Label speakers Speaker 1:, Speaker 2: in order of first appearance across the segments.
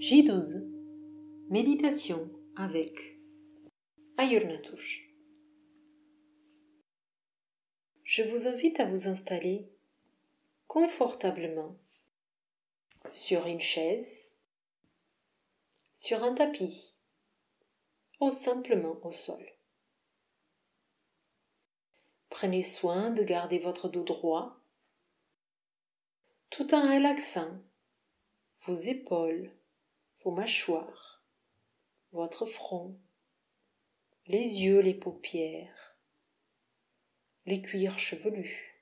Speaker 1: J12. Méditation avec Ayurnatur. Je vous invite à vous installer confortablement sur une chaise, sur un tapis ou simplement au sol. Prenez soin de garder votre dos droit tout en relaxant vos épaules, vos mâchoires, votre front, les yeux, les paupières, les cuirs chevelus,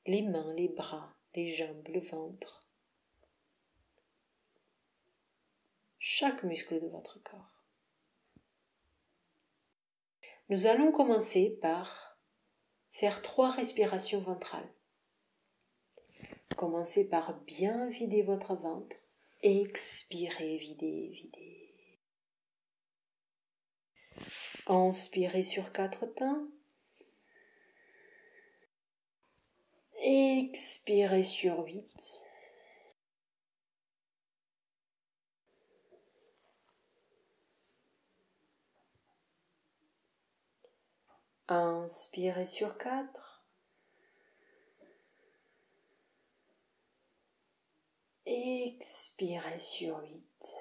Speaker 1: les mains, les bras, les jambes, le ventre, chaque muscle de votre corps. Nous allons commencer par faire 3 respirations ventrales. Commencez par bien vider votre ventre. Expirez, videz. Inspirez sur 4 temps. Expirez sur 8. Inspirez sur 4. Expirez sur 8.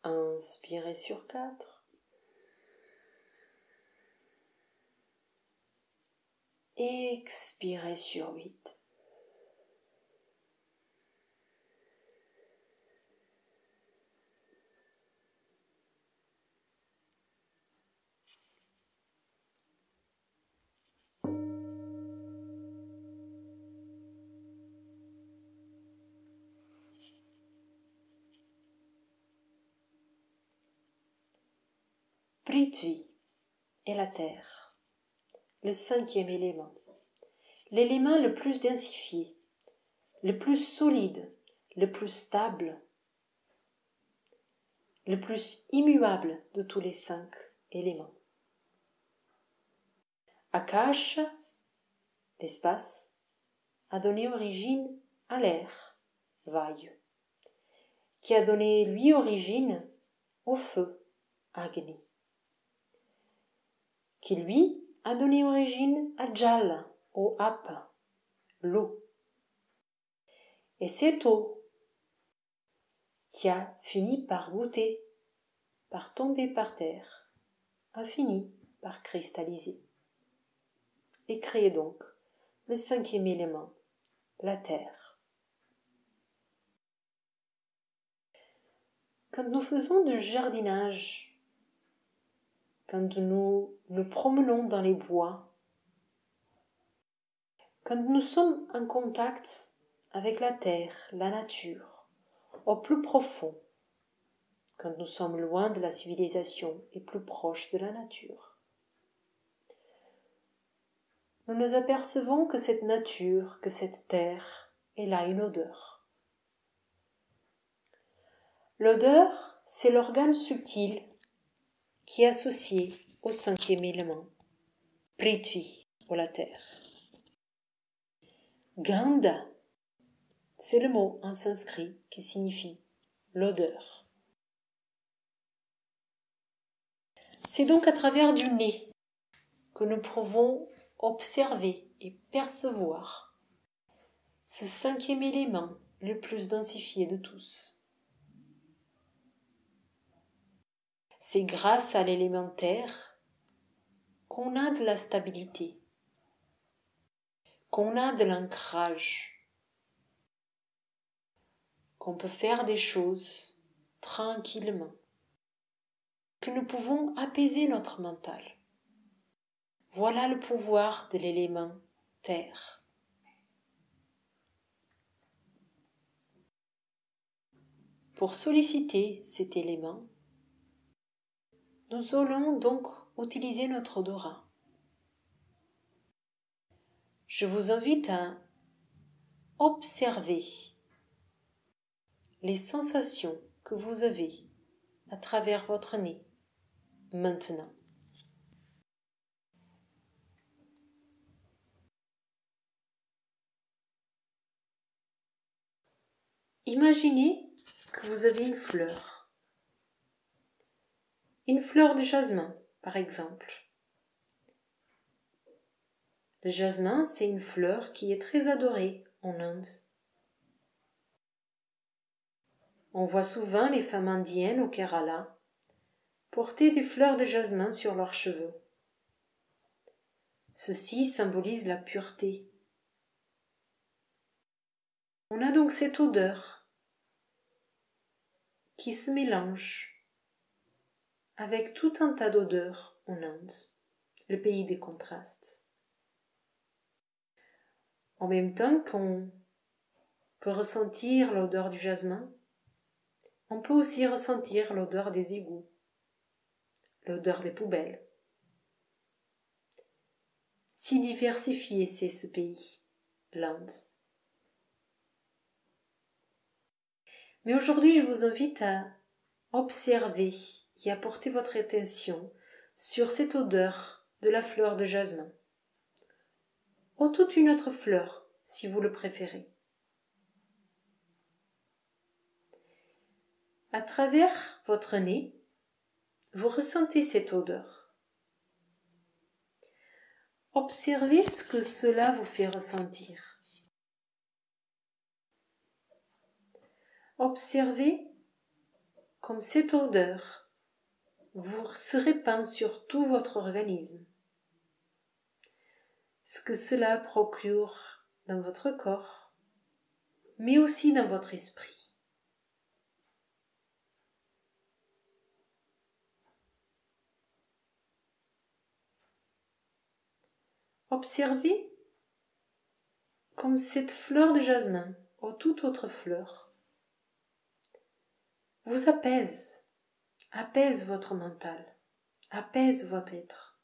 Speaker 1: Inspirez sur 4. Expirez sur 8. Prithvi est la terre, le 5e élément, l'élément le plus densifié, le plus solide, le plus stable, le plus immuable de tous les 5 éléments. Akash, l'espace, a donné origine à l'air, Vayu, qui a donné lui origine au feu, Agni, qui lui a donné origine à Jal, au Apa, l'eau. Et cette eau qui a fini par goûter, par tomber par terre, a fini par cristalliser et créer donc le 5e élément, la terre. Quand nous faisons du jardinage, quand nous nous promenons dans les bois, quand nous sommes en contact avec la terre, la nature, au plus profond, quand nous sommes loin de la civilisation et plus proches de la nature, nous nous apercevons que cette nature, que cette terre, elle a une odeur. L'odeur, c'est l'organe subtil qui est associé au 5e élément, Prithvi, ou la terre. Gandha, c'est le mot en sanskrit qui signifie l'odeur. C'est donc à travers du nez que nous pouvons observer et percevoir ce 5e élément le plus densifié de tous. C'est grâce à l'élément terre qu'on a de la stabilité, qu'on a de l'ancrage, qu'on peut faire des choses tranquillement, que nous pouvons apaiser notre mental. Voilà le pouvoir de l'élément terre. Pour solliciter cet élément, nous allons donc utiliser notre odorat. Je vous invite à observer les sensations que vous avez à travers votre nez maintenant. Imaginez que vous avez une fleur de jasmin, par exemple. Le jasmin, c'est une fleur qui est très adorée en Inde. On voit souvent les femmes indiennes au Kerala porter des fleurs de jasmin sur leurs cheveux. Ceci symbolise la pureté. On a donc cette odeur qui se mélange avec tout un tas d'odeurs en Inde, le pays des contrastes. En même temps qu'on peut ressentir l'odeur du jasmin, on peut aussi ressentir l'odeur des égouts, l'odeur des poubelles. Si diversifié c'est ce pays, l'Inde. Mais aujourd'hui, je vous invite à observer et à porter votre attention sur cette odeur de la fleur de jasmin, ou toute une autre fleur, si vous le préférez. À travers votre nez, vous ressentez cette odeur. Observez ce que cela vous fait ressentir. Observez comme cette odeur se répand sur tout votre organisme. Ce que cela procure dans votre corps, mais aussi dans votre esprit. Observez comme cette fleur de jasmin ou toute autre fleur vous apaise votre mental, apaise votre être.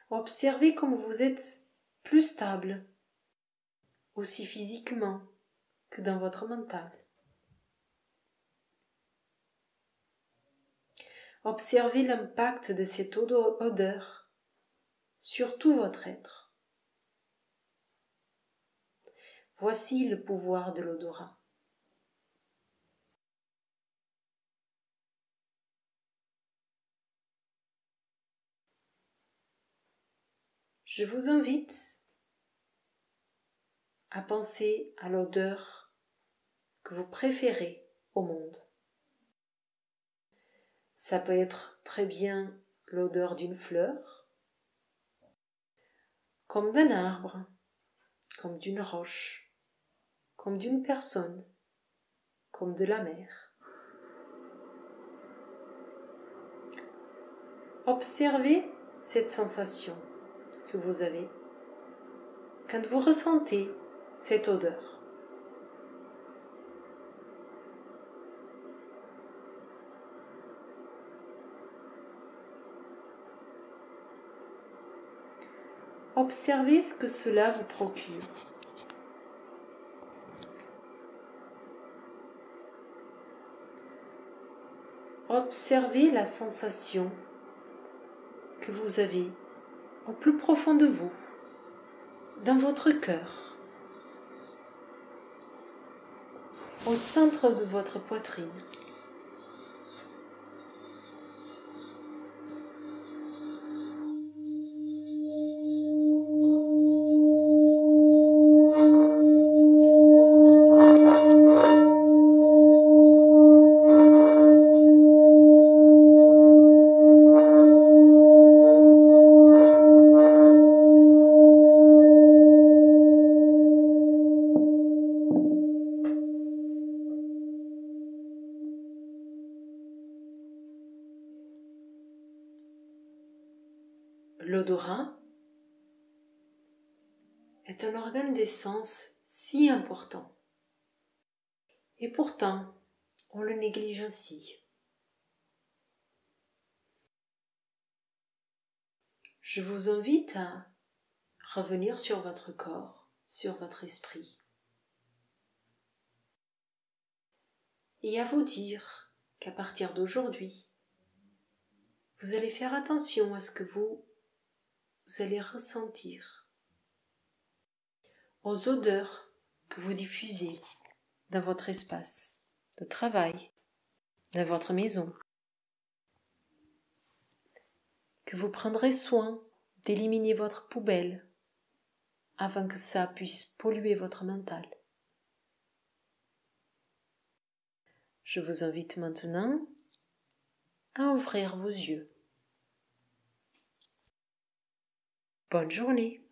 Speaker 1: Observez comme vous êtes plus stable, aussi physiquement que dans votre mental. Observez l'impact de cette odeur sur tout votre être. Voici le pouvoir de l'odorat. Je vous invite à penser à l'odeur que vous préférez au monde. Ça peut être très bien l'odeur d'une fleur, comme d'un arbre, comme d'une roche, comme d'une personne, comme de la mer. Observez cette sensation que vous avez quand vous ressentez cette odeur. Observez ce que cela vous procure. Observez la sensation que vous avez au plus profond de vous, dans votre cœur, au centre de votre poitrine. L'odorat est un organe des sens si important. Et pourtant, on le néglige ainsi. Je vous invite à revenir sur votre corps, sur votre esprit, et à vous dire qu'à partir d'aujourd'hui, vous allez faire attention à ce que vous allez ressentir, aux odeurs que vous diffusez dans votre espace de travail, dans votre maison, que vous prendrez soin d'éliminer votre poubelle afin que ça puisse polluer votre mental. Je vous invite maintenant à ouvrir vos yeux. Bonne journée.